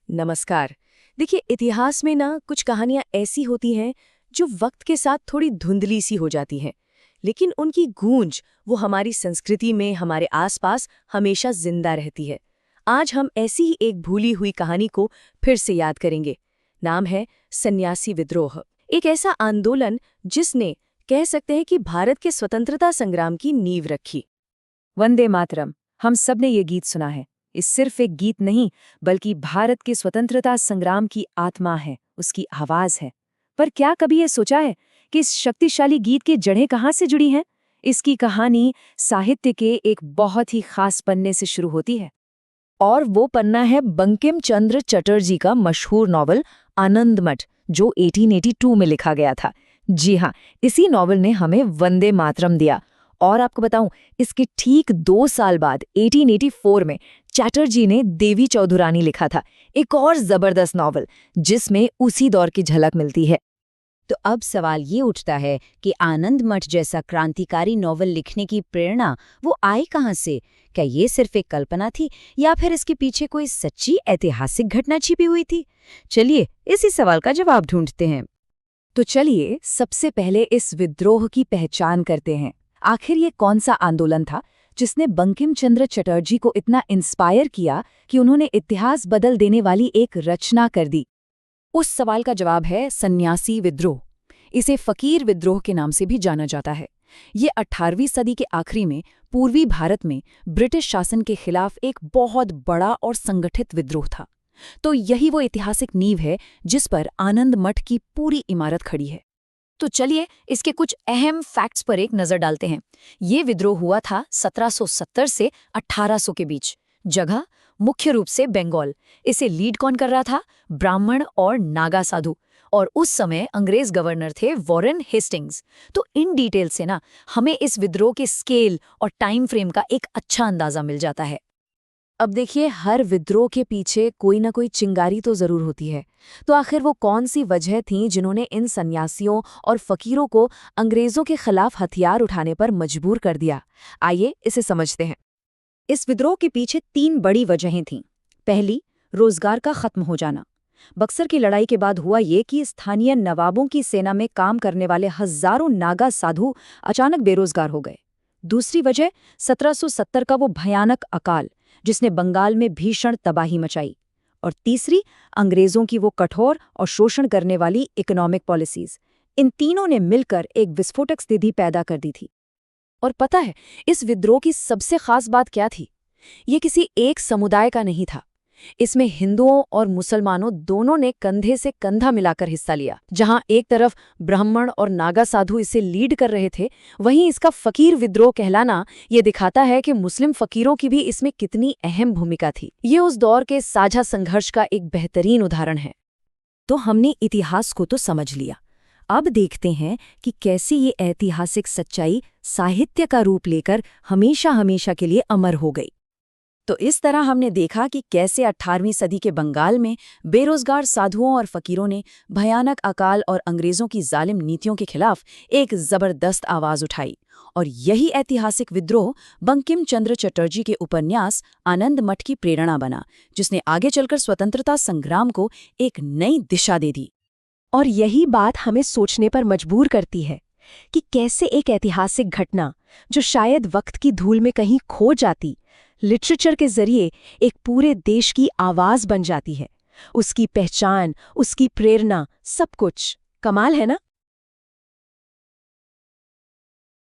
नमस्कार। देखिए, इतिहास में ना कुछ कहानियां ऐसी होती हैं जो वक्त के साथ थोड़ी धुंधली सी हो जाती हैं, लेकिन उनकी गूंज वो हमारी संस्कृति में, हमारे आसपास हमेशा जिंदा रहती है। आज हम ऐसी ही एक भूली हुई कहानी को फिर से याद करेंगे। नाम है सन्यासी विद्रोह। एक ऐसा आंदोलन जिसने, कह सकते हैं कि भारत के स्वतंत्रता संग्राम की नींव रखी। वंदे मातरम, हम सब ने ये गीत सुना है। ये सिर्फ एक गीत नहीं, बल्कि भारत के स्वतंत्रता संग्राम की आत्मा है, उसकी आवाज है। पर क्या कभी ये सोचा है कि इस शक्तिशाली गीत की जड़ें कहाँ से जुड़ी हैं? इसकी कहानी साहित्य के एक बहुत ही खास पन्ने से शुरू होती है, और वो पन्ना है बंकिम चंद्र चटर्जी का मशहूर नॉवल आनंदमठ, जो 1882 में लिखा गया था। जी हाँ, इसी नॉवल ने हमें वंदे मातरम दिया। और आपको बताऊं, इसके ठीक 2 साल बाद 1884 में चैटर्जी ने देवी चौधुरानी लिखा था, एक और जबरदस्त नॉवल जिसमें उसी दौर की झलक मिलती है। तो अब सवाल ये उठता है कि आनंदमठ जैसा क्रांतिकारी नॉवल लिखने की प्रेरणा वो आई कहाँ से? क्या ये सिर्फ एक कल्पना थी, या फिर इसके पीछे कोई सच्ची ऐतिहासिक घटना छिपी हुई थी? चलिए इसी सवाल का जवाब ढूंढते हैं। तो चलिए सबसे पहले इस विद्रोह की पहचान करते हैं। आखिर ये कौन सा आंदोलन था जिसने बंकिम चंद्र चटर्जी को इतना इंस्पायर किया कि उन्होंने इतिहास बदल देने वाली एक रचना कर दी? उस सवाल का जवाब है सन्यासी विद्रोह। इसे फकीर विद्रोह के नाम से भी जाना जाता है। ये 18वीं सदी के आखिरी में पूर्वी भारत में ब्रिटिश शासन के खिलाफ एक बहुत बड़ा और संगठित विद्रोह था। तो यही वो ऐतिहासिक नींव है जिस पर आनंद मठ की पूरी इमारत खड़ी है। तो चलिए इसके कुछ अहम फैक्ट्स पर एक नजर डालते हैं। ये विद्रोह हुआ था 1770 से 1800 के बीच। जगह मुख्य रूप से बंगाल। इसे लीड कौन कर रहा था? ब्राह्मण और नागा साधु। और उस समय अंग्रेज गवर्नर थे वॉरेन हेस्टिंग्स। तो इन डिटेल से ना हमें इस विद्रोह के स्केल और टाइम फ्रेम का एक अच्छा अंदाजा मिल जाता है। अब देखिए, हर विद्रोह के पीछे कोई ना कोई चिंगारी तो जरूर होती है। तो आखिर वो कौन सी वजह थी जिन्होंने इन सन्यासियों और फकीरों को अंग्रेजों के खिलाफ हथियार उठाने पर मजबूर कर दिया? आइए इसे समझते हैं। इस विद्रोह के पीछे 3 बड़ी वजहें थीं। पहली, रोजगार का खत्म हो जाना। बक्सर की लड़ाई के बाद हुआ ये कि स्थानीय नवाबों की सेना में काम करने वाले हजारों नागा साधु अचानक बेरोजगार हो गए। दूसरी वजह 1770 का वो भयानक अकाल जिसने बंगाल में भीषण तबाही मचाई। और तीसरी, अंग्रेजों की वो कठोर और शोषण करने वाली इकोनॉमिक पॉलिसीज। इन तीनों ने मिलकर एक विस्फोटक स्थिति पैदा कर दी थी। और पता है, इस विद्रोह की सबसे खास बात क्या थी? ये किसी एक समुदाय का नहीं था। इसमें हिंदुओं और मुसलमानों दोनों ने कंधे से कंधा मिलाकर हिस्सा लिया। जहां एक तरफ ब्राह्मण और नागा साधु इसे लीड कर रहे थे, वहीं इसका फकीर विद्रोह कहलाना ये दिखाता है कि मुस्लिम फकीरों की भी इसमें कितनी अहम भूमिका थी। ये उस दौर के साझा संघर्ष का एक बेहतरीन उदाहरण है। तो हमने इतिहास को तो समझ लिया। अब देखते हैं कि कैसे ये ऐतिहासिक सच्चाई साहित्य का रूप लेकर हमेशा हमेशा के लिए अमर हो गई। तो इस तरह हमने देखा कि कैसे 18वीं सदी के बंगाल में बेरोजगार साधुओं और फकीरों ने भयानक अकाल और अंग्रेजों की जालिम नीतियों के खिलाफ एक जबरदस्त आवाज उठाई। और यही ऐतिहासिक विद्रोह बंकिम चंद्र चटर्जी के उपन्यास आनंदमठ की प्रेरणा बना, जिसने आगे चलकर स्वतंत्रता संग्राम को एक नई दिशा दे दी। और यही बात हमें सोचने पर मजबूर करती है कि कैसे एक ऐतिहासिक घटना जो शायद वक्त की धूल में कहीं खो जाती, लिटरेचर के जरिए एक पूरे देश की आवाज बन जाती है। उसकी पहचान, उसकी प्रेरणा, सब कुछ कमाल है ना?